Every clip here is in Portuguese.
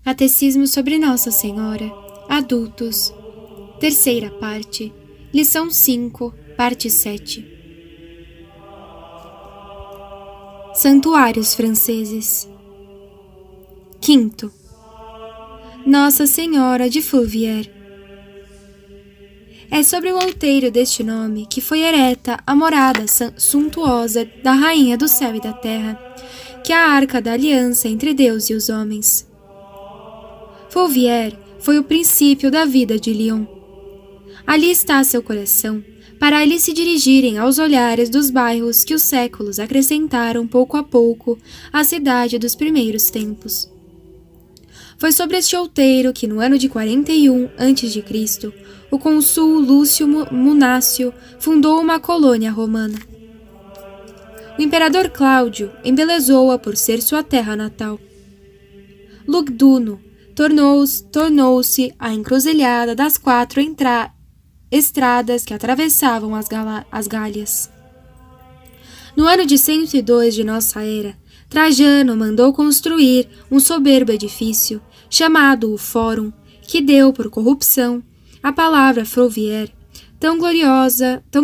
Catecismo sobre Nossa Senhora. Adultos. Terceira parte. Lição 5, parte 7. Santuários franceses. Quinto. Nossa Senhora de Fourvière. É sobre o outeiro deste nome que foi ereta a morada suntuosa da Rainha do Céu e da Terra, que é a arca da aliança entre Deus e os homens. Fourvière foi o princípio da vida de Lyon. Ali está seu coração, para ali se dirigirem aos olhares dos bairros que os séculos acrescentaram pouco a pouco à cidade dos primeiros tempos. Foi sobre este outeiro que, no ano de 41 a.C., o cônsul Lúcio Munácio fundou uma colônia romana. O imperador Cláudio embelezou-a por ser sua terra natal. Lugduno tornou-se a encruzilhada das 4 estradas que atravessavam as Gálias. No ano de 102 de nossa era, Trajano mandou construir um soberbo edifício, chamado o Fórum, que deu por corrupção a palavra Fourvière, tão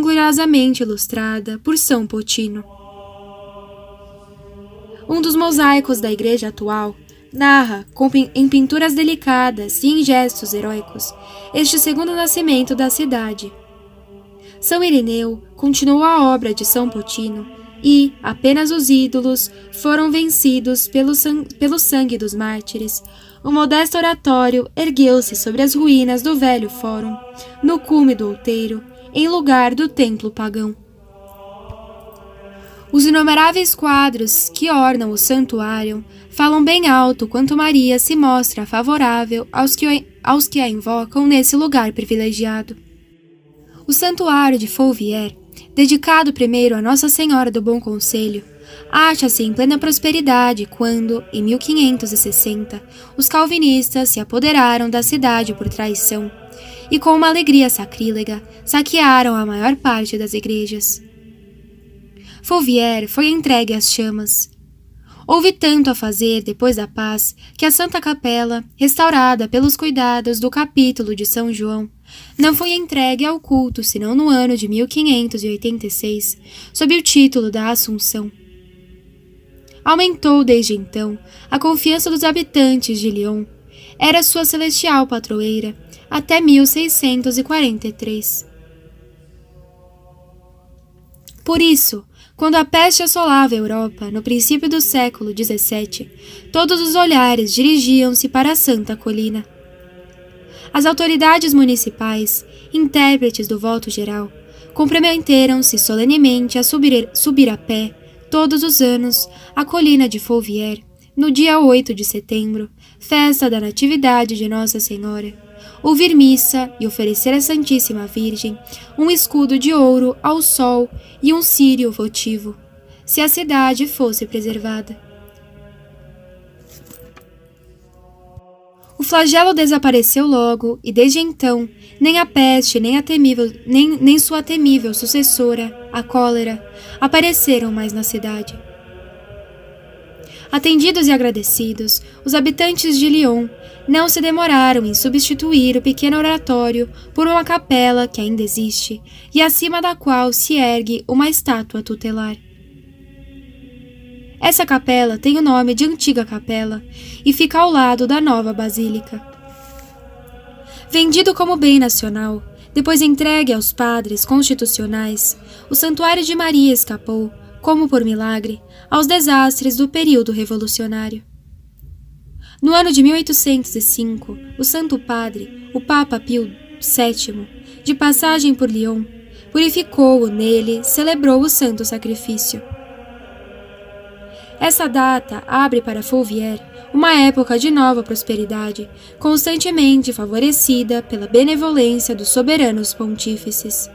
gloriosamente ilustrada por São Potino. Um dos mosaicos da igreja atual narra, em pinturas delicadas e em gestos heróicos, este segundo nascimento da cidade. São Irineu continuou a obra de São Potino e, apenas os ídolos foram vencidos pelo sangue dos mártires, o modesto oratório ergueu-se sobre as ruínas do velho fórum, no cume do outeiro, em lugar do templo pagão. Os inumeráveis quadros que ornam o santuário falam bem alto quanto Maria se mostra favorável aos que a invocam nesse lugar privilegiado. O santuário de Fourvière, dedicado primeiro a Nossa Senhora do Bom Conselho, acha-se em plena prosperidade quando, em 1560, os calvinistas se apoderaram da cidade por traição e, com uma alegria sacrílega, saquearam a maior parte das igrejas. Fourvière foi entregue às chamas. Houve tanto a fazer depois da paz que a Santa Capela, restaurada pelos cuidados do capítulo de São João, não foi entregue ao culto senão no ano de 1586, sob o título da Assunção. Aumentou desde então a confiança dos habitantes de Lyon. Era sua celestial padroeira até 1643. Por isso, quando a peste assolava a Europa no princípio do século XVII, todos os olhares dirigiam-se para a Santa Colina. As autoridades municipais, intérpretes do voto geral, comprometeram-se solenemente a subir a pé, todos os anos, a colina de Fourvière, no dia 8 de setembro, festa da Natividade de Nossa Senhora, ouvir missa e oferecer à Santíssima Virgem um escudo de ouro ao sol e um círio votivo, se a cidade fosse preservada. O flagelo desapareceu logo e, desde então, nem a peste, nem sua temível sucessora, a cólera, apareceram mais na cidade. Atendidos e agradecidos, os habitantes de Lyon não se demoraram em substituir o pequeno oratório por uma capela que ainda existe e acima da qual se ergue uma estátua tutelar. Essa capela tem o nome de Antiga Capela e fica ao lado da nova basílica. Vendido como bem nacional, depois entregue aos padres constitucionais, o Santuário de Maria escapou, como por milagre, aos desastres do período revolucionário. No ano de 1805, o Santo Padre, o Papa Pio VII, de passagem por Lyon, purificou-o nele, celebrou o santo sacrifício. Essa data abre para Fourvière uma época de nova prosperidade, constantemente favorecida pela benevolência dos soberanos pontífices.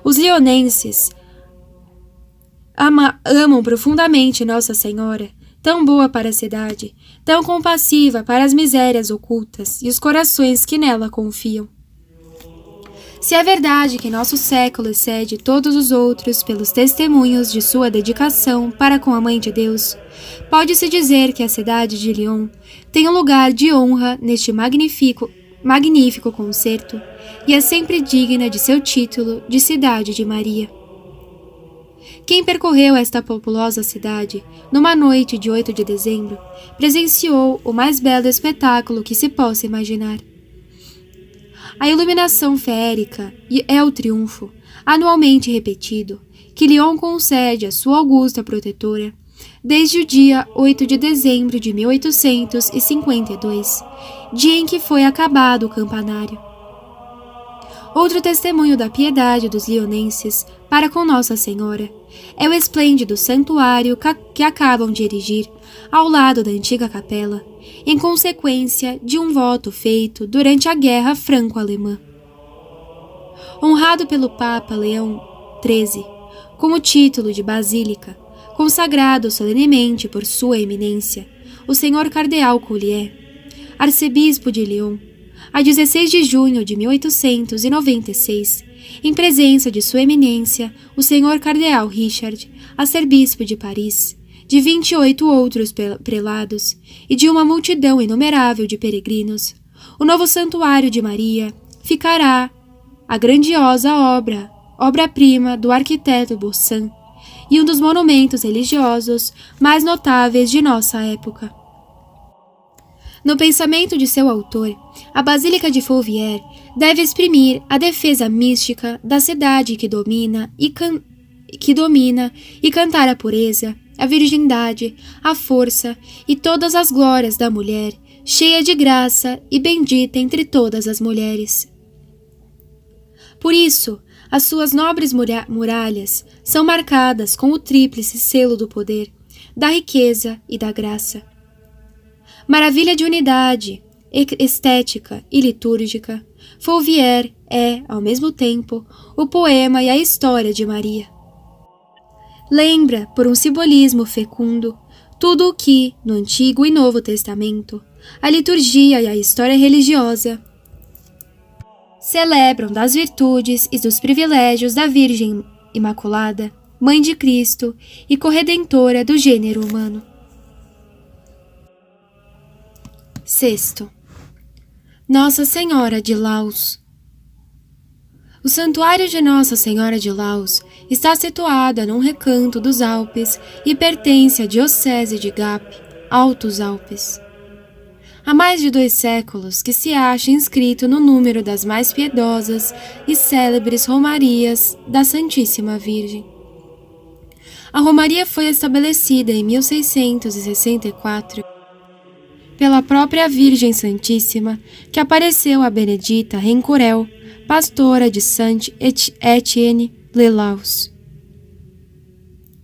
Os lionenses amam profundamente Nossa Senhora, tão boa para a cidade, tão compassiva para as misérias ocultas e os corações que nela confiam. Se é verdade que nosso século excede todos os outros pelos testemunhos de sua dedicação para com a Mãe de Deus, pode-se dizer que a cidade de Lyon tem um lugar de honra neste magnífico concerto e é sempre digna de seu título de Cidade de Maria. Quem percorreu esta populosa cidade numa noite de 8 de dezembro presenciou o mais belo espetáculo que se possa imaginar. A iluminação feérica é o triunfo, anualmente repetido, que Lyon concede à sua augusta protetora, desde o dia 8 de dezembro de 1852, dia em que foi acabado o campanário. Outro testemunho da piedade dos lionenses para com Nossa Senhora é o esplêndido santuário que acabam de erigir ao lado da antiga capela, em consequência de um voto feito durante a Guerra Franco-Alemã. Honrado pelo Papa Leão XIII com o título de Basílica, consagrado solenemente por Sua Eminência, o Senhor Cardeal Collier, arcebispo de Lyon, a 16 de junho de 1896, em presença de Sua Eminência, o Senhor Cardeal Richard, arcebispo de Paris, de 28 outros prelados e de uma multidão inumerável de peregrinos, o novo Santuário de Maria ficará a grandiosa obra-prima do arquiteto Boussin e um dos monumentos religiosos mais notáveis de nossa época. No pensamento de seu autor, a Basílica de Fourvière deve exprimir a defesa mística da cidade que domina e cantar a pureza, a virgindade, a força e todas as glórias da mulher, cheia de graça e bendita entre todas as mulheres. Por isso, as suas nobres muralhas são marcadas com o tríplice selo do poder, da riqueza e da graça. Maravilha de unidade, estética e litúrgica, Fourvière é, ao mesmo tempo, o poema e a história de Maria. Lembra, por um simbolismo fecundo, tudo o que, no Antigo e Novo Testamento, a liturgia e a história religiosa celebram das virtudes e dos privilégios da Virgem Imaculada, Mãe de Cristo e corredentora do gênero humano. Sexto, Nossa Senhora de Laus. O Santuário de Nossa Senhora de Laus está situado num recanto dos Alpes e pertence à Diocese de Gap, Altos Alpes. Há mais de 2 séculos que se acha inscrito no número das mais piedosas e célebres romarias da Santíssima Virgem. A romaria foi estabelecida em 1664 pela própria Virgem Santíssima, que apareceu a Benedita Rencourel, pastora de Saint-Étienne-le-Laus.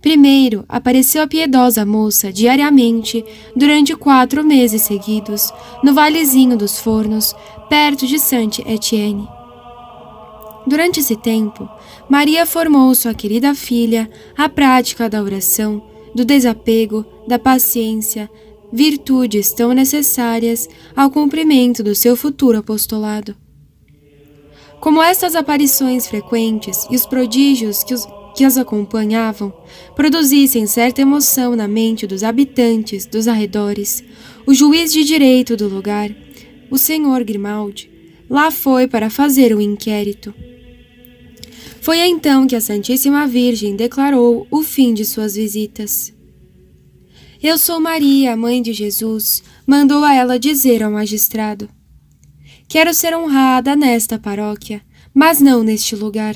Primeiro, apareceu a piedosa moça diariamente durante 4 meses seguidos, no Valezinho dos Fornos, perto de Saint-Étienne. Durante esse tempo, Maria formou sua querida filha à prática da oração, do desapego, da paciência, virtudes tão necessárias ao cumprimento do seu futuro apostolado. Como estas aparições frequentes e os prodígios que as acompanhavam produzissem certa emoção na mente dos habitantes dos arredores, o juiz de direito do lugar, o senhor Grimaldi, lá foi para fazer um inquérito. Foi então que a Santíssima Virgem declarou o fim de suas visitas. Eu sou Maria, mãe de Jesus, mandou a ela dizer ao magistrado. Quero ser honrada nesta paróquia, mas não neste lugar.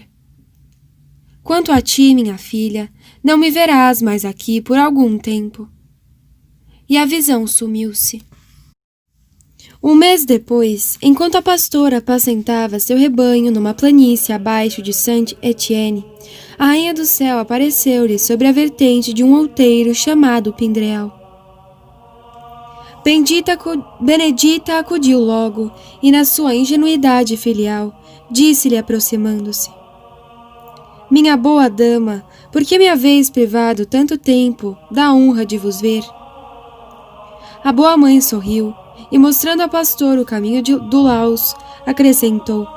Quanto a ti, minha filha, não me verás mais aqui por algum tempo. E a visão sumiu-se. Um mês depois, enquanto a pastora apacentava seu rebanho numa planície abaixo de Saint-Étienne, a Rainha do Céu apareceu-lhe sobre a vertente de um outeiro chamado Pindreal. Benedita acudiu logo e, na sua ingenuidade filial, disse-lhe aproximando-se: Minha boa dama, por que me haveis privado tanto tempo da honra de vos ver? A boa mãe sorriu e, mostrando à pastora o caminho do Laus, acrescentou: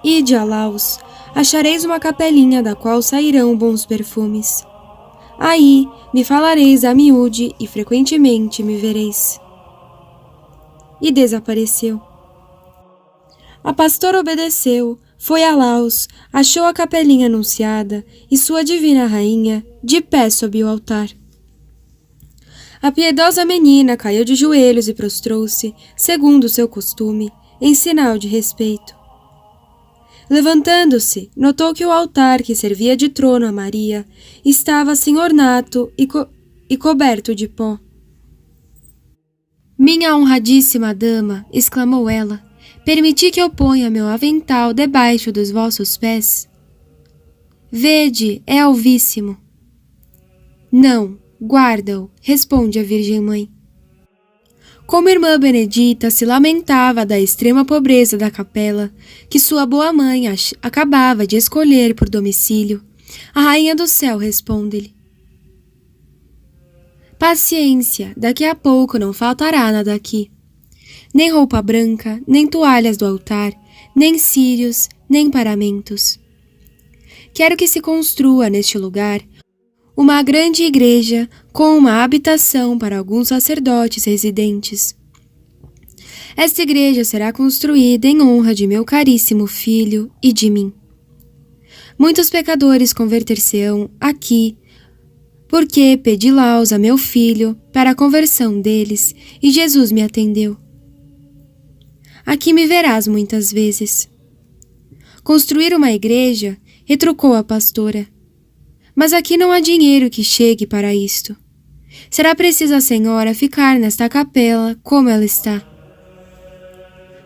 Ide a Laos, achareis uma capelinha da qual sairão bons perfumes. Aí me falareis a miúde e frequentemente me vereis. E desapareceu. A pastora obedeceu, foi a Laos, achou a capelinha anunciada e sua divina rainha de pé sob o altar. A piedosa menina caiu de joelhos e prostrou-se, segundo o seu costume, em sinal de respeito. Levantando-se, notou que o altar que servia de trono a Maria estava sem ornato e coberto de pó. Minha honradíssima dama, exclamou ela, permiti que eu ponha meu avental debaixo dos vossos pés? Vede, é alvíssimo. Não, guarda-o, responde a Virgem Mãe. Como irmã Benedita se lamentava da extrema pobreza da capela, que sua boa mãe acabava de escolher por domicílio, a Rainha do Céu responde-lhe: Paciência, daqui a pouco não faltará nada aqui. Nem roupa branca, nem toalhas do altar, nem círios, nem paramentos. Quero que se construa neste lugar uma grande igreja com uma habitação para alguns sacerdotes residentes. Esta igreja será construída em honra de meu caríssimo filho e de mim. Muitos pecadores converter-se-ão aqui, porque pedi laus a meu filho para a conversão deles, e Jesus me atendeu. Aqui me verás muitas vezes. Construir uma igreja, retrucou a pastora. Mas aqui não há dinheiro que chegue para isto. Será preciso a senhora ficar nesta capela como ela está.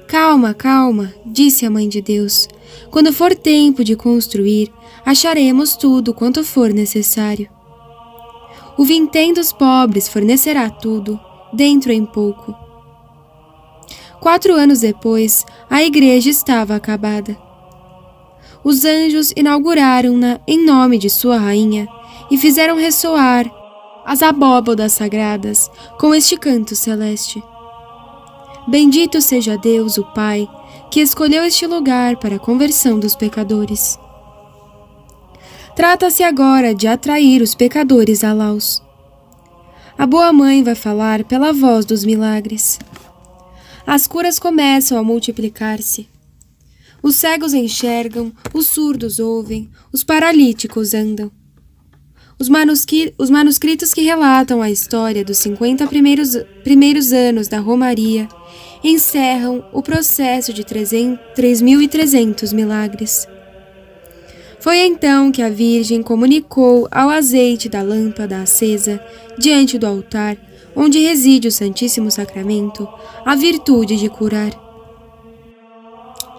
Calma, calma, disse a Mãe de Deus. Quando for tempo de construir, acharemos tudo quanto for necessário. O vintém dos pobres fornecerá tudo, dentro em pouco. 4 anos depois, a igreja estava acabada. Os anjos inauguraram-na em nome de sua rainha e fizeram ressoar as abóbodas sagradas com este canto celeste. Bendito seja Deus, o Pai, que escolheu este lugar para a conversão dos pecadores. Trata-se agora de atrair os pecadores a Laos. A boa mãe vai falar pela voz dos milagres. As curas começam a multiplicar-se. Os cegos enxergam, os surdos ouvem, os paralíticos andam. Os manuscritos que relatam a história dos 50 primeiros anos da Romaria encerram o processo de 3.300 milagres. Foi então que a Virgem comunicou ao azeite da lâmpada acesa diante do altar, onde reside o Santíssimo Sacramento, a virtude de curar.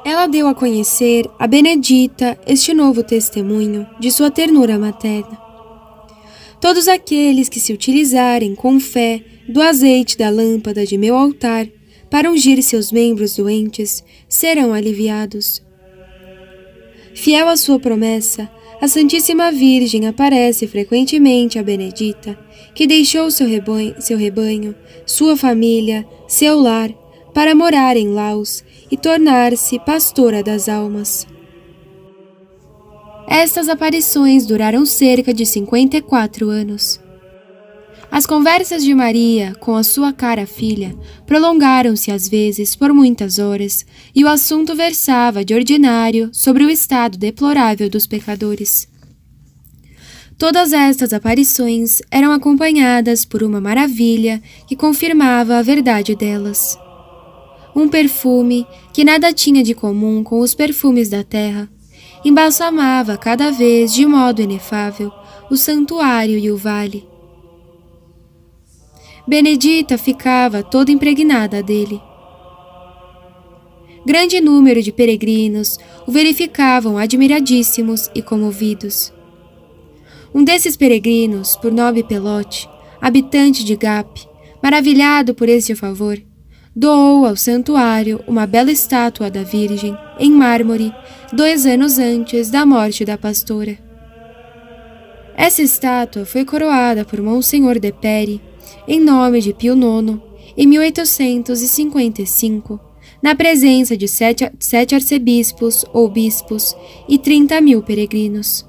Ela deu a conhecer a Benedita este novo testemunho de sua ternura materna. Todos aqueles que se utilizarem com fé do azeite da lâmpada de meu altar para ungir seus membros doentes serão aliviados. Fiel à sua promessa, a Santíssima Virgem aparece frequentemente a Benedita, que deixou seu rebanho, sua família, seu lar, para morar em Laos e tornar-se pastora das almas. Estas aparições duraram cerca de 54 anos. As conversas de Maria com a sua cara filha prolongaram-se às vezes por muitas horas, e o assunto versava de ordinário sobre o estado deplorável dos pecadores. Todas estas aparições eram acompanhadas por uma maravilha que confirmava a verdade delas. Um perfume, que nada tinha de comum com os perfumes da terra, embalsamava cada vez de modo inefável o santuário e o vale. Benedita ficava toda impregnada dele. Grande número de peregrinos o verificavam admiradíssimos e comovidos. Um desses peregrinos, por nome Pelote, habitante de Gap, maravilhado por este favor, doou ao santuário uma bela estátua da Virgem, em mármore, 2 anos antes da morte da pastora. Essa estátua foi coroada por Monsenhor de Peri, em nome de Pio IX, em 1855, na presença de sete arcebispos ou bispos e 30.000 peregrinos.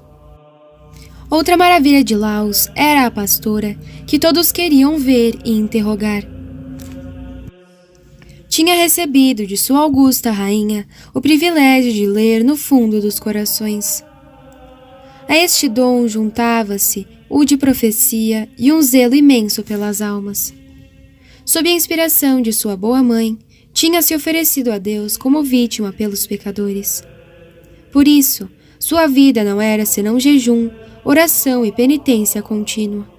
Outra maravilha de Laos era a pastora, que todos queriam ver e interrogar. Tinha recebido de sua augusta rainha o privilégio de ler no fundo dos corações. A este dom juntava-se o de profecia e um zelo imenso pelas almas. Sob a inspiração de sua boa mãe, tinha se oferecido a Deus como vítima pelos pecadores. Por isso, sua vida não era senão jejum, oração e penitência contínua.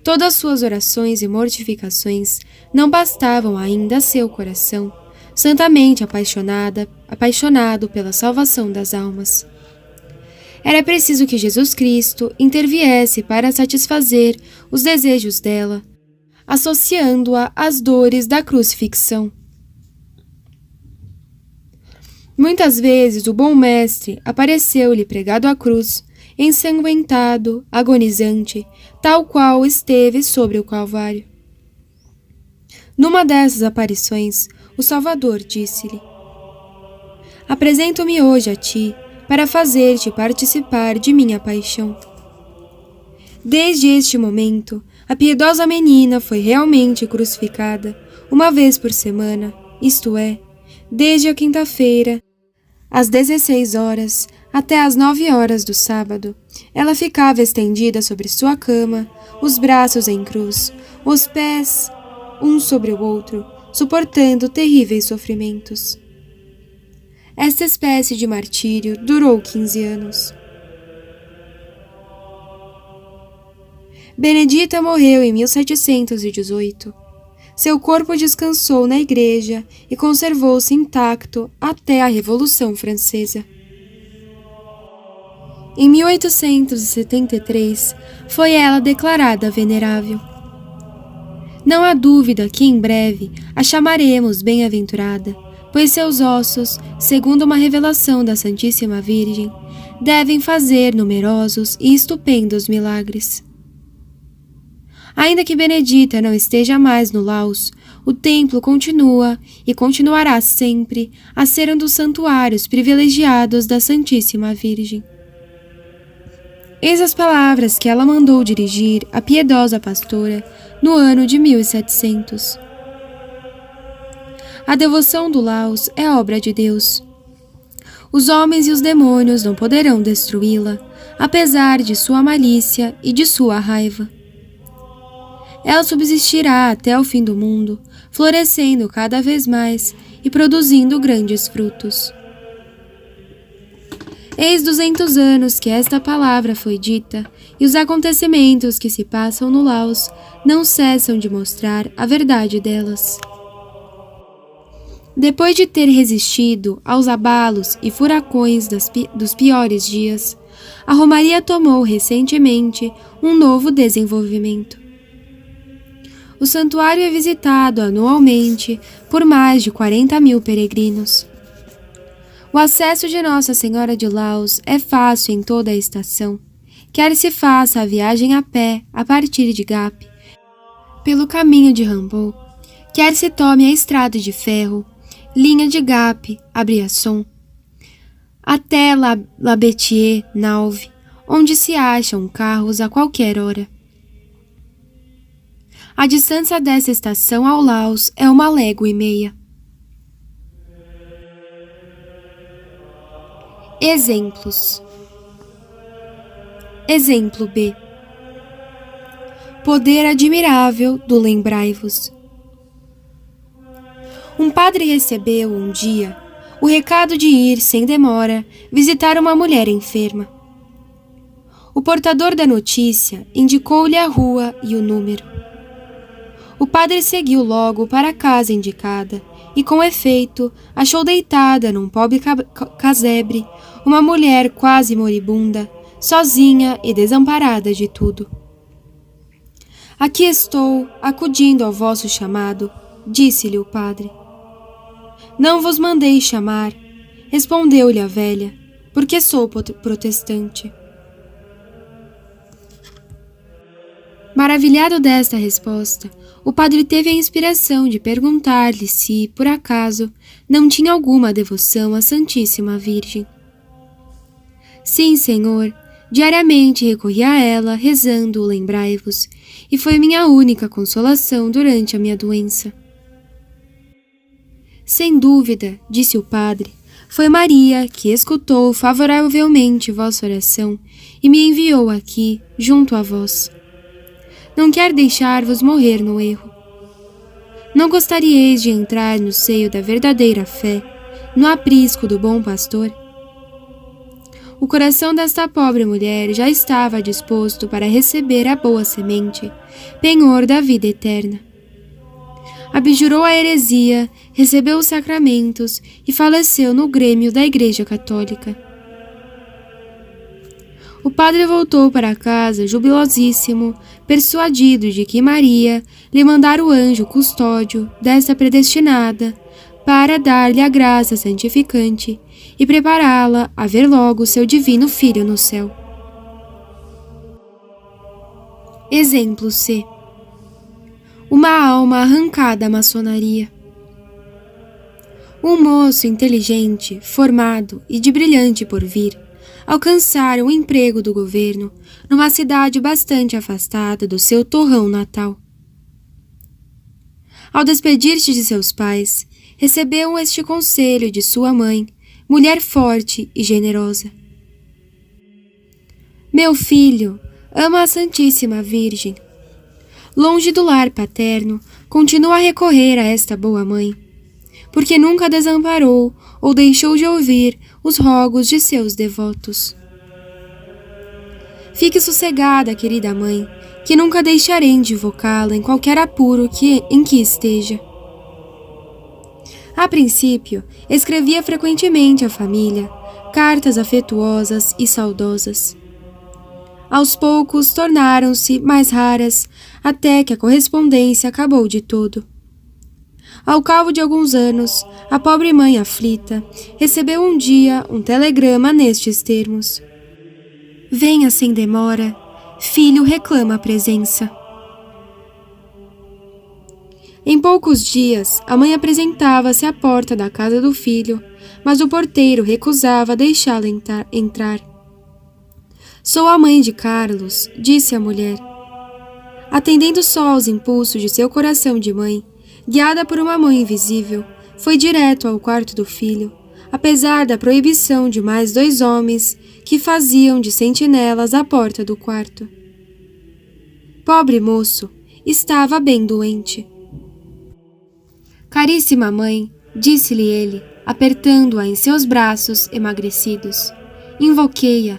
Todas suas orações e mortificações não bastavam ainda a seu coração, santamente apaixonado pela salvação das almas. Era preciso que Jesus Cristo interviesse para satisfazer os desejos dela, associando-a às dores da crucifixão. Muitas vezes o bom mestre apareceu-lhe pregado à cruz, ensanguentado, agonizante, tal qual esteve sobre o Calvário. Numa dessas aparições, o Salvador disse-lhe: Apresento-me hoje a ti, para fazer-te participar de minha paixão. Desde este momento, a piedosa menina foi realmente crucificada, uma vez por semana, isto é, desde a quinta-feira, às 16 horas, até às 9 horas do sábado. Ela ficava estendida sobre sua cama, os braços em cruz, os pés um sobre o outro, suportando terríveis sofrimentos. Esta espécie de martírio durou 15 anos. Benedita morreu em 1718. Seu corpo descansou na igreja e conservou-se intacto até a Revolução Francesa. Em 1873, foi ela declarada venerável. Não há dúvida que em breve a chamaremos bem-aventurada, pois seus ossos, segundo uma revelação da Santíssima Virgem, devem fazer numerosos e estupendos milagres. Ainda que Benedita não esteja mais no Laos, o templo continua e continuará sempre a ser um dos santuários privilegiados da Santíssima Virgem. Eis as palavras que ela mandou dirigir à piedosa pastora no ano de 1700. A devoção do Laos é obra de Deus. Os homens e os demônios não poderão destruí-la, apesar de sua malícia e de sua raiva. Ela subsistirá até o fim do mundo, florescendo cada vez mais e produzindo grandes frutos. Eis 200 anos que esta palavra foi dita, e os acontecimentos que se passam no Laos não cessam de mostrar a verdade delas. Depois de ter resistido aos abalos e furacões dos piores dias, a Romaria tomou recentemente um novo desenvolvimento. O santuário é visitado anualmente por mais de 40.000 peregrinos. O acesso de Nossa Senhora de Laos é fácil em toda a estação, quer se faça a viagem a pé a partir de Gap, pelo caminho de Rambo, quer se tome a estrada de ferro, linha de Gap a Briasson, até La Bêtie-Nauve, onde se acham carros a qualquer hora. A distância dessa estação ao Laos é 1,5 léguas. Exemplos. Exemplo B. Poder admirável do lembrai-vos. Um padre recebeu um dia o recado de ir, sem demora, visitar uma mulher enferma. O portador da notícia indicou-lhe a rua e o número. O padre seguiu logo para a casa indicada e, com efeito, achou deitada num pobre casebre uma mulher quase moribunda, sozinha e desamparada de tudo. Aqui estou, acudindo ao vosso chamado, disse-lhe o padre. Não vos mandei chamar, respondeu-lhe a velha, porque sou protestante. Maravilhado desta resposta, o padre teve a inspiração de perguntar-lhe se, por acaso, não tinha alguma devoção à Santíssima Virgem. Sim, senhor, diariamente recorri a ela, rezando o lembrai-vos, e foi minha única consolação durante a minha doença. Sem dúvida, disse o padre, foi Maria que escutou favoravelmente vossa oração e me enviou aqui, junto a vós. Não quer deixar-vos morrer no erro. Não gostaríeis de entrar no seio da verdadeira fé, no aprisco do bom pastor? O coração desta pobre mulher já estava disposto para receber a boa semente, penhor da vida eterna. Abjurou a heresia, recebeu os sacramentos e faleceu no grêmio da Igreja Católica. O padre voltou para casa jubilosíssimo, persuadido de que Maria lhe mandara o anjo custódio desta predestinada para dar-lhe a graça santificante e prepará-la a ver logo seu divino Filho no céu. Exemplo C. Uma alma arrancada à maçonaria. Um moço inteligente, formado e de brilhante porvir, alcançara um emprego do governo numa cidade bastante afastada do seu torrão natal. Ao despedir-se de seus pais, recebeu este conselho de sua mãe, mulher forte e generosa. Meu filho, ama a Santíssima Virgem. Longe do lar paterno, continua a recorrer a esta boa mãe, porque nunca desamparou ou deixou de ouvir os rogos de seus devotos. Fique sossegada, querida mãe, que nunca deixarei de invocá-la em qualquer apuro em que esteja. A princípio, escrevia frequentemente à família, cartas afetuosas e saudosas. Aos poucos tornaram-se mais raras, até que a correspondência acabou de todo. Ao cabo de alguns anos, a pobre mãe aflita recebeu um dia um telegrama nestes termos: venha sem demora, filho reclama a presença. Em poucos dias, a mãe apresentava-se à porta da casa do filho, mas o porteiro recusava deixá-la entrar. Sou a mãe de Carlos, disse a mulher. Atendendo só aos impulsos de seu coração de mãe, guiada por uma mão invisível, foi direto ao quarto do filho, apesar da proibição de mais 2 homens que faziam de sentinelas à porta do quarto. Pobre moço, estava bem doente. Caríssima mãe, disse-lhe ele, apertando-a em seus braços emagrecidos, invoquei-a.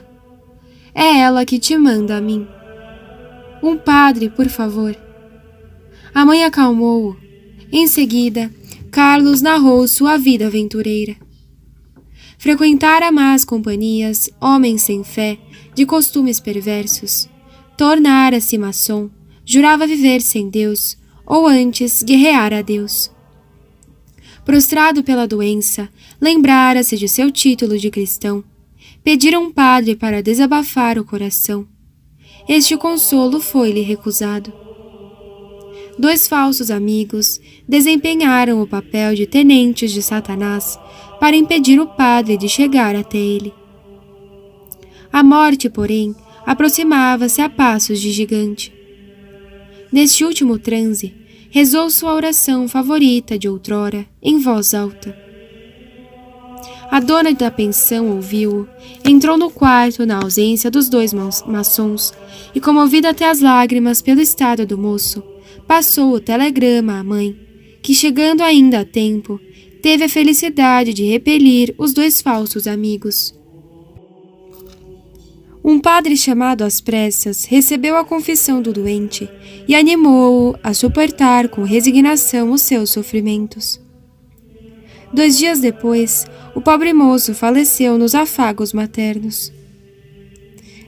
É ela que te manda a mim. Um padre, por favor. A mãe acalmou-o. Em seguida, Carlos narrou sua vida aventureira. Frequentara más companhias, homens sem fé, de costumes perversos. Tornara-se maçom, jurava viver sem Deus, ou antes guerrear a Deus. Prostrado pela doença, lembrara-se de seu título de cristão. Pedira um padre para desabafar o coração. Este consolo foi-lhe recusado. 2 falsos amigos desempenharam o papel de tenentes de Satanás para impedir o padre de chegar até ele. A morte, porém, aproximava-se a passos de gigante. Neste último transe, rezou sua oração favorita de outrora, em voz alta. A dona da pensão ouviu-o, entrou no quarto na ausência dos 2 maçons e, comovida até as lágrimas pelo estado do moço, passou o telegrama à mãe, que, chegando ainda a tempo, teve a felicidade de repelir os 2 falsos amigos. Um padre chamado às pressas recebeu a confissão do doente e animou-o a suportar com resignação os seus sofrimentos. 2 dias depois, o pobre moço faleceu nos afagos maternos.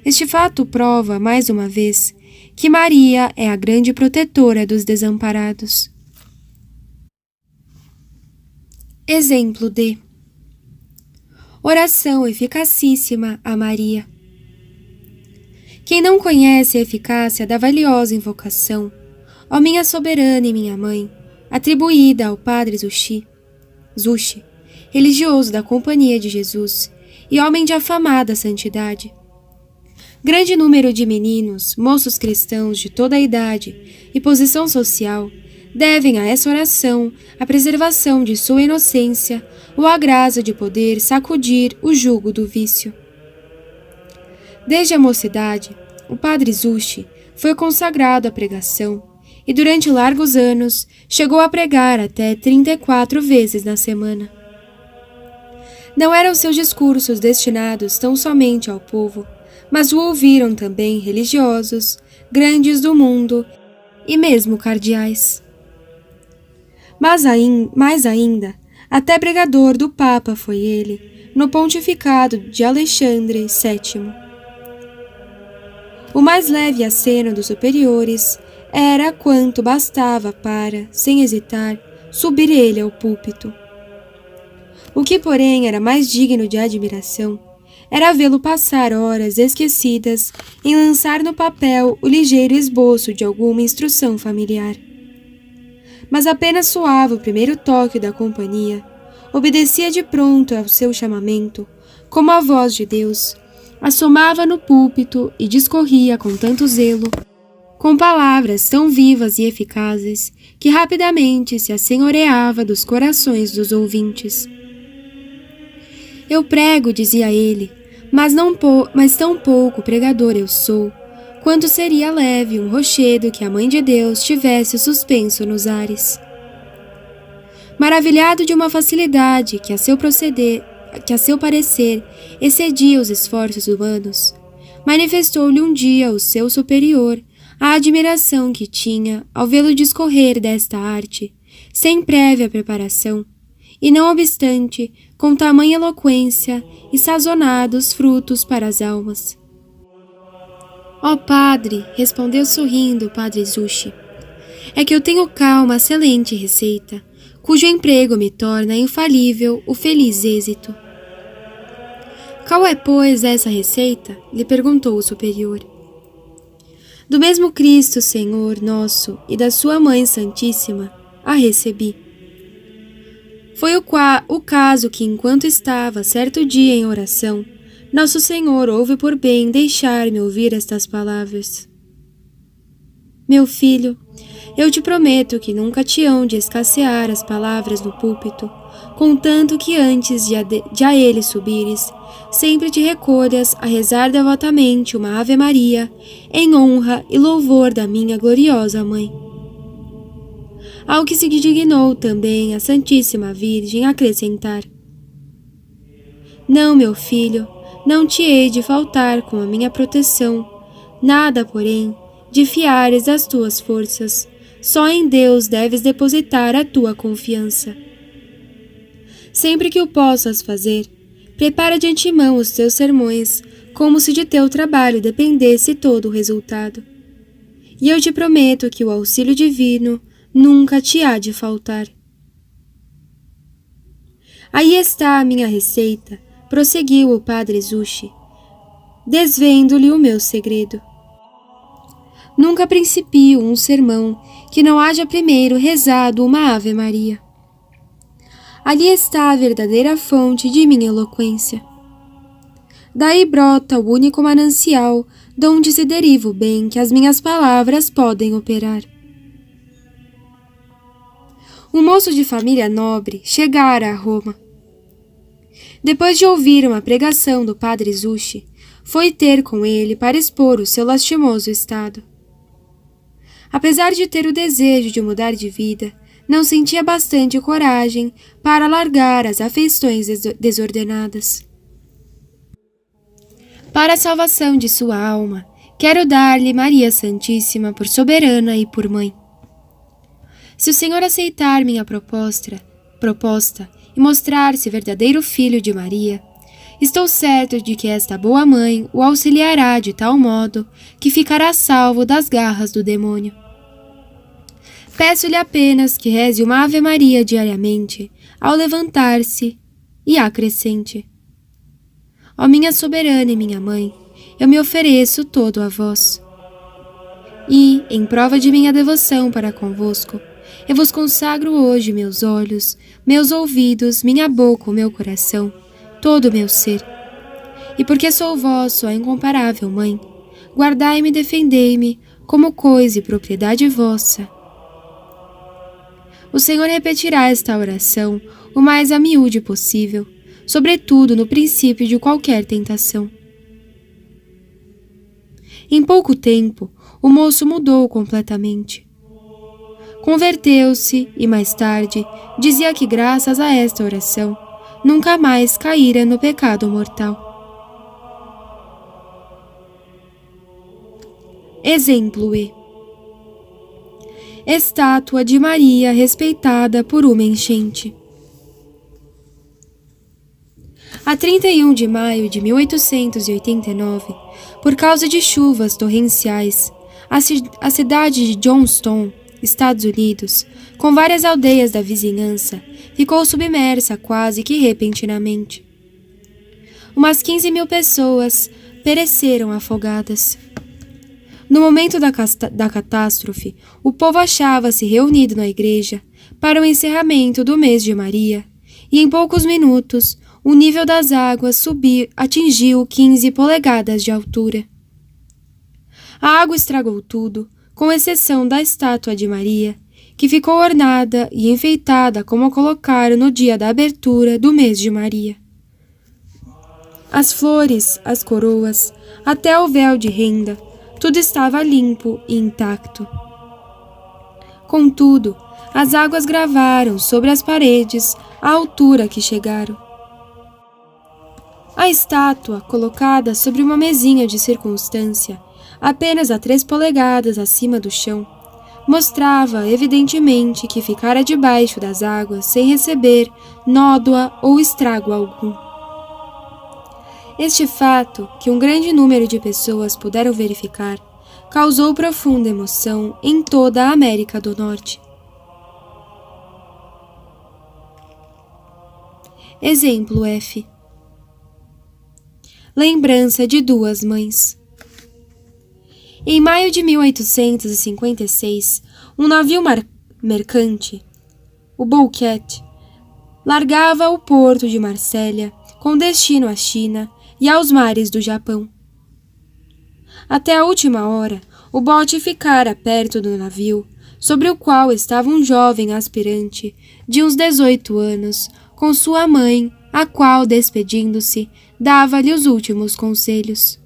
Este fato prova, mais uma vez, que Maria é a grande protetora dos desamparados. Exemplo D. Oração eficacíssima a Maria. Quem não conhece a eficácia da valiosa invocação, ó minha soberana e minha mãe, atribuída ao padre Zushi, religioso da Companhia de Jesus e homem de afamada santidade. Grande número de meninos, moços cristãos de toda a idade e posição social, devem a essa oração a preservação de sua inocência, o agrazo de poder sacudir o jugo do vício. Desde a mocidade, o padre Zushi foi consagrado à pregação e durante largos anos chegou a pregar até 34 vezes na semana. Não eram seus discursos destinados tão somente ao povo, mas o ouviram também religiosos, grandes do mundo e mesmo cardeais. Mais ainda, até pregador do Papa foi ele, no pontificado de Alexandre VII. O mais leve aceno dos superiores era quanto bastava para, sem hesitar, subir ele ao púlpito. O que, porém, era mais digno de admiração era vê-lo passar horas esquecidas em lançar no papel o ligeiro esboço de alguma instrução familiar. Mas apenas soava o primeiro toque da companhia, obedecia de pronto ao seu chamamento, como a voz de Deus, assomava no púlpito e discorria com tanto zelo, com palavras tão vivas e eficazes, que rapidamente se assenhoreava dos corações dos ouvintes. Eu prego, dizia ele, mas tão pouco pregador eu sou, quanto seria leve um rochedo que a Mãe de Deus tivesse suspenso nos ares. Maravilhado de uma facilidade que a seu parecer excedia os esforços humanos, manifestou-lhe um dia o seu superior a admiração que tinha ao vê-lo discorrer desta arte, sem prévia preparação, e não obstante, com tamanha eloquência e sazonados frutos para as almas. Ó padre, respondeu sorrindo o padre Zushi, é que eu tenho cá uma excelente receita, cujo emprego me torna infalível o feliz êxito. Qual é, pois, essa receita? Lhe perguntou o superior. Do mesmo Cristo, Senhor nosso, e da sua Mãe Santíssima, a recebi. Foi o caso que, enquanto estava certo dia em oração, Nosso Senhor houve por bem deixar-me ouvir estas palavras. Meu filho, eu te prometo que nunca te hão de escassear as palavras no púlpito, contanto que antes de a ele subires, sempre te recolhas a rezar devotamente uma Ave Maria, em honra e louvor da minha gloriosa Mãe. Ao que se dignou também a Santíssima Virgem acrescentar: Não, meu filho, não te hei de faltar com a minha proteção, nada, porém, de fiares as tuas forças, só em Deus deves depositar a tua confiança. Sempre que o possas fazer, prepara de antemão os teus sermões, como se de teu trabalho dependesse todo o resultado. E eu te prometo que o auxílio divino nunca te há de faltar. Aí está a minha receita, prosseguiu o padre Zushi, desvendo-lhe o meu segredo. Nunca principio um sermão que não haja primeiro rezado uma Ave Maria. Ali está a verdadeira fonte de minha eloquência. Daí brota o único manancial donde se deriva o bem que as minhas palavras podem operar. Um moço de família nobre chegara a Roma. Depois de ouvir uma pregação do padre Zushi, foi ter com ele para expor o seu lastimoso estado. Apesar de ter o desejo de mudar de vida, não sentia bastante coragem para largar as afeições desordenadas. Para a salvação de sua alma, quero dar-lhe Maria Santíssima por soberana e por mãe. Se o Senhor aceitar minha proposta e mostrar-se verdadeiro filho de Maria, estou certo de que esta boa mãe o auxiliará de tal modo que ficará salvo das garras do demônio. Peço-lhe apenas que reze uma Ave Maria diariamente, ao levantar-se, e acrescente: Ó minha soberana e minha mãe, eu me ofereço todo a vós. E, em prova de minha devoção para convosco, eu vos consagro hoje meus olhos, meus ouvidos, minha boca, o meu coração, todo o meu ser. E porque sou vosso, a incomparável Mãe, guardai-me e defendei-me como coisa e propriedade vossa. O Senhor repetirá esta oração o mais a miúde possível, sobretudo no princípio de qualquer tentação. Em pouco tempo, o moço mudou completamente. Converteu-se e, mais tarde, dizia que, graças a esta oração, nunca mais caíra no pecado mortal. Exemplo E. Estátua de Maria respeitada por uma enchente. A 31 de maio de 1889, por causa de chuvas torrenciais, a cidade de Johnston, Estados Unidos, com várias aldeias da vizinhança, ficou submersa quase que repentinamente. Umas 15.000 pessoas pereceram afogadas. No momento da catástrofe, o povo achava-se reunido na igreja para o encerramento do mês de Maria, e em poucos minutos o nível das águas atingiu 15 polegadas de altura. A água estragou tudo, com exceção da estátua de Maria, que ficou ornada e enfeitada como a colocaram no dia da abertura do mês de Maria. As flores, as coroas, até o véu de renda, tudo estava limpo e intacto. Contudo, as águas gravaram sobre as paredes a altura que chegaram. A estátua, colocada sobre uma mesinha de circunstância, apenas a 3 polegadas acima do chão, mostrava evidentemente que ficara debaixo das águas sem receber nódoa ou estrago algum. Este fato, que um grande número de pessoas puderam verificar, causou profunda emoção em toda a América do Norte. Exemplo F. Lembrança de duas mães. Em maio de 1856, um navio mercante, o Bouquet, largava o porto de Marsella com destino à China e aos mares do Japão. Até a última hora, o bote ficara perto do navio, sobre o qual estava um jovem aspirante de uns 18 anos, com sua mãe, a qual, despedindo-se, dava-lhe os últimos conselhos.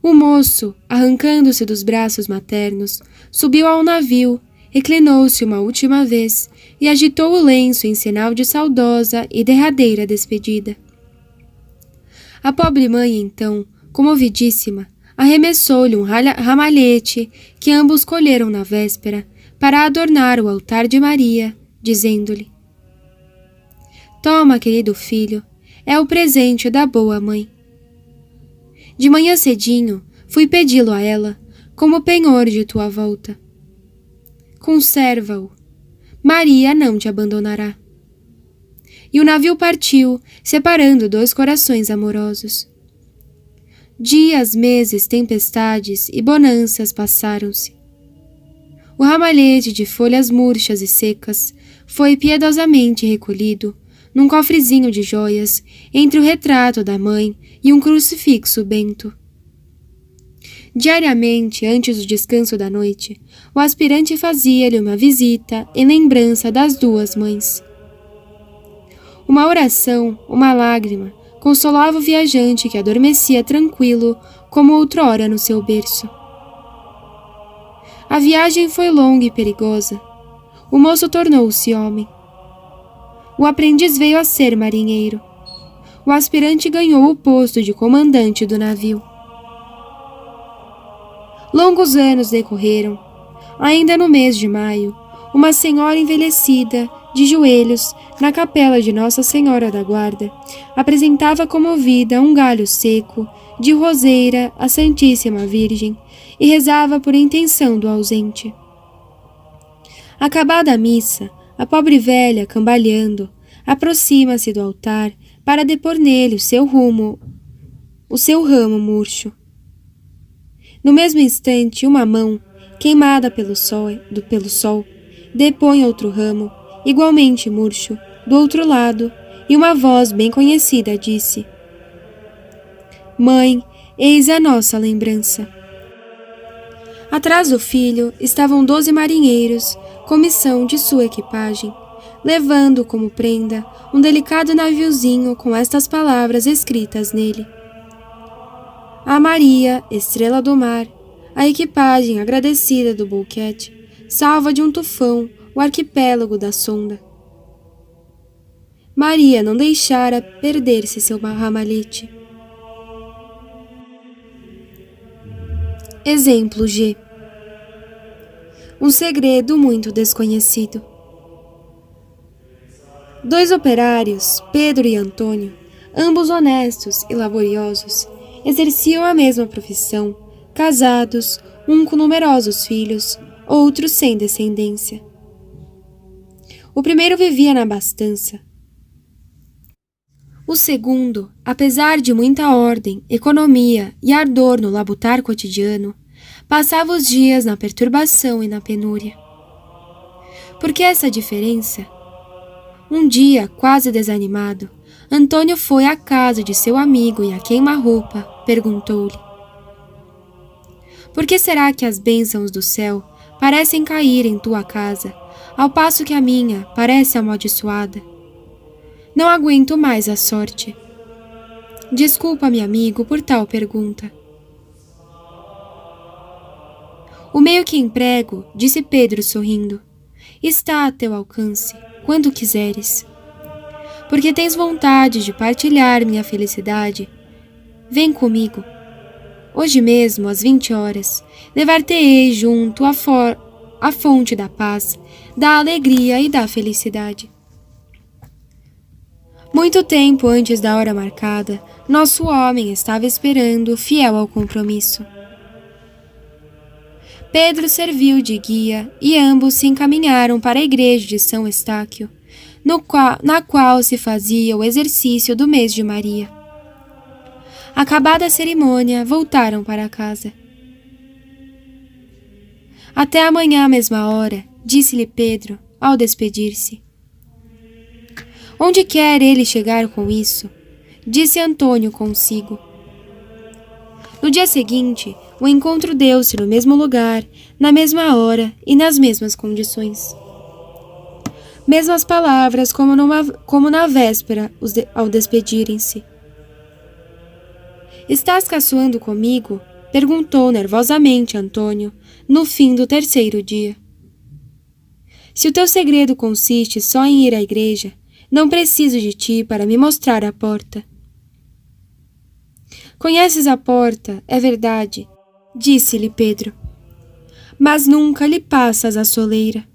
O moço, arrancando-se dos braços maternos, subiu ao navio, reclinou-se uma última vez e agitou o lenço em sinal de saudosa e derradeira despedida. A pobre mãe, então, comovidíssima, arremessou-lhe um ramalhete que ambos colheram na véspera para adornar o altar de Maria, dizendo-lhe: Toma, querido filho, é o presente da boa mãe. De manhã cedinho, fui pedi-lo a ela, como penhor de tua volta. Conserva-o. Maria não te abandonará. E o navio partiu, separando 2 corações amorosos. Dias, meses, tempestades e bonanças passaram-se. O ramalhete de folhas murchas e secas foi piedosamente recolhido num cofrezinho de joias entre o retrato da mãe e um crucifixo bento. Diariamente, antes do descanso da noite, o aspirante fazia-lhe uma visita em lembrança das duas mães. Uma oração, uma lágrima, consolava o viajante que adormecia tranquilo como outrora no seu berço. A viagem foi longa e perigosa. O moço tornou-se homem. O aprendiz veio a ser marinheiro. O aspirante ganhou o posto de comandante do navio. Longos anos decorreram. Ainda no mês de maio, uma senhora envelhecida, de joelhos, na capela de Nossa Senhora da Guarda, apresentava comovida um galho seco, de roseira à Santíssima Virgem, e rezava por intenção do ausente. Acabada a missa, a pobre velha, cambaleando, aproxima-se do altar para depor nele o seu rumo o seu ramo murcho. No mesmo instante, uma mão, queimada pelo sol, depõe outro ramo, igualmente murcho, do outro lado, e uma voz bem conhecida disse: Mãe, eis a nossa lembrança. Atrás do filho estavam 12 marinheiros, com missão de sua equipagem, levando como prenda um delicado naviozinho com estas palavras escritas nele: A Maria, estrela do mar, a equipagem agradecida do Bouquet, salva de um tufão o arquipélago da Sonda. Maria não deixara perder-se seu ramalhete. Exemplo G. Um segredo muito desconhecido. 2 operários, Pedro e Antônio, ambos honestos e laboriosos, exerciam a mesma profissão, casados, um com numerosos filhos, outro sem descendência. O primeiro vivia na abastança. O segundo, apesar de muita ordem, economia e ardor no labutar cotidiano, passava os dias na perturbação e na penúria. Por que essa diferença? Um dia, quase desanimado, Antônio foi à casa de seu amigo e a queima-roupa perguntou-lhe: Por que será que as bênçãos do céu parecem cair em tua casa, ao passo que a minha parece amaldiçoada? Não aguento mais a sorte. Desculpa-me, amigo, por tal pergunta. O meio que emprego, disse Pedro sorrindo, está a teu alcance, quando quiseres. Porque tens vontade de partilhar minha felicidade, vem comigo. Hoje mesmo, às 20 horas, levar-te-ei junto à fonte da paz, da alegria e da felicidade. Muito tempo antes da hora marcada, nosso homem estava esperando, fiel ao compromisso. Pedro serviu de guia e ambos se encaminharam para a igreja de São Estáquio, na qual se fazia o exercício do mês de Maria. Acabada a cerimônia, voltaram para casa. Até amanhã à mesma hora, disse-lhe Pedro, ao despedir-se. Onde quer ele chegar com isso? Disse Antônio consigo. No dia seguinte, o encontro deu-se no mesmo lugar, na mesma hora e nas mesmas condições. Mesmas palavras como na véspera ao despedirem-se. Estás caçoando comigo? Perguntou nervosamente Antônio, no fim do 3º dia. Se o teu segredo consiste só em ir à igreja, não preciso de ti para me mostrar a porta. Conheces a porta, é verdade, disse-lhe Pedro, mas nunca lhe passas a soleira.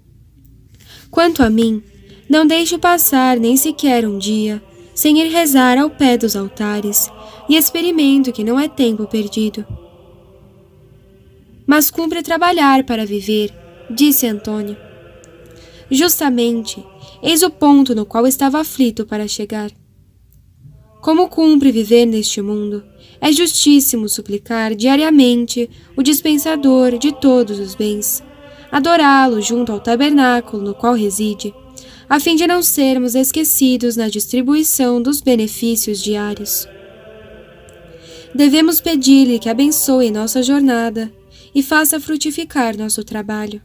Quanto a mim, não deixo passar nem sequer um dia sem ir rezar ao pé dos altares e experimento que não é tempo perdido. Mas cumpre trabalhar para viver, disse Antônio. Justamente, eis o ponto no qual estava aflito para chegar. Como cumpre viver neste mundo, é justíssimo suplicar diariamente o dispensador de todos os bens, adorá-lo junto ao tabernáculo no qual reside, a fim de não sermos esquecidos na distribuição dos benefícios diários. Devemos pedir-lhe que abençoe nossa jornada e faça frutificar nosso trabalho.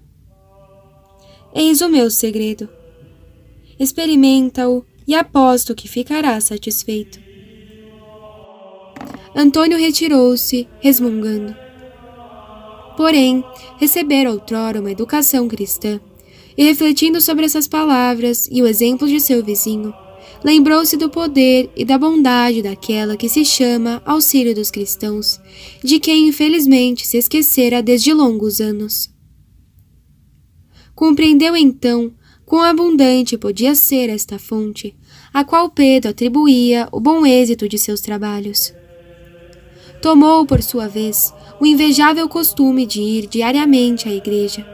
Eis o meu segredo. Experimenta-o e aposto que ficará satisfeito. Antônio retirou-se, resmungando. Porém, recebera outrora uma educação cristã, e refletindo sobre essas palavras e o exemplo de seu vizinho, lembrou-se do poder e da bondade daquela que se chama auxílio dos cristãos, de quem infelizmente se esquecera desde longos anos. Compreendeu então quão abundante podia ser esta fonte, a qual Pedro atribuía o bom êxito de seus trabalhos. Tomou, por sua vez, o invejável costume de ir diariamente à igreja,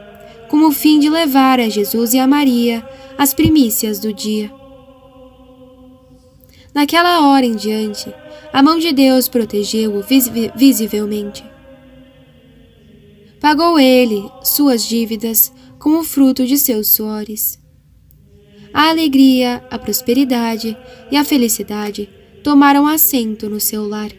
com o fim de levar a Jesus e a Maria as primícias do dia. Naquela hora em diante, A mão de Deus protegeu-o visivelmente. Pagou ele suas dívidas com o fruto de seus suores. A alegria, a prosperidade e a felicidade tomaram assento no seu lar.